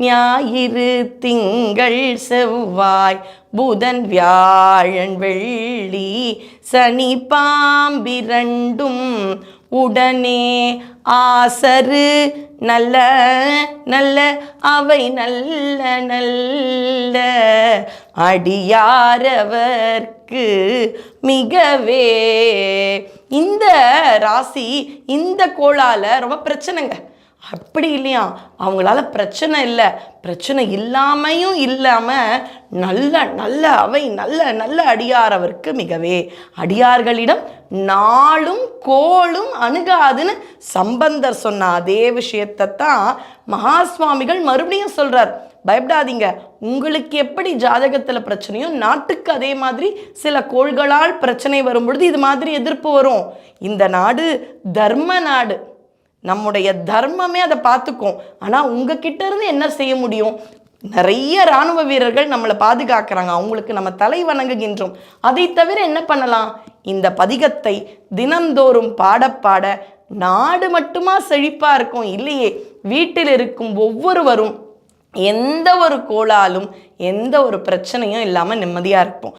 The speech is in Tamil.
ஞாயிறு திங்கள் செவ்வாய் புதன் வியாழன் வெள்ளி சனி பாம்பிரண்டும் உடனே ஆசரு நல்ல நல்ல அவை நல்ல நல்ல அடியாரவர்க்கு மிகவே. இந்த ராசி இந்த கோளால ரொம்ப பிரச்சனைங்க. அப்படி இல்லையா, அவங்களால பிரச்சனை இல்லை, பிரச்சனை இல்லாமையும் இல்லாமல் நல்ல நல்ல அவை நல்ல நல்ல அடியாரவர்க்கு மிகவே. அடியார்களிடம் நாளும் கோளும் அணுகாதுன்னு சம்பந்தர் சொன்ன அதே விஷயத்தை தான் மகா சுவாமிகள் மறுபடியும் சொல்றார். பயப்படாதீங்க, உங்களுக்கு எப்படி ஜாதகத்தில் பிரச்சனையோ நாட்டுக்கு அதே மாதிரி சில கோள்களால் பிரச்சனை வரும் பொழுது இது மாதிரி எதிர்ப்பு வரும். இந்த நாடு தர்ம நாடு, நம்முடைய தர்மமே அதை பார்த்துக்கும். ஆனால் உங்ககிட்ட இருந்து என்ன செய்ய முடியும்? நிறைய இராணுவ வீரர்கள் நம்மளை பாதுகாக்கிறாங்க, அவங்களுக்கு நம்ம தலை வணங்குகின்றோம். அதை தவிர என்ன பண்ணலாம்? இந்த பதிகத்தை தினந்தோறும் பாட பாட நாடு மட்டுமா செழிப்பா இருக்கும்? இல்லையே, வீட்டில் இருக்கும் ஒவ்வொருவரும் எந்த ஒரு கோளாலும் எந்த ஒரு பிரச்சனையும் இல்லாமல் நிம்மதியாக இருப்போம்.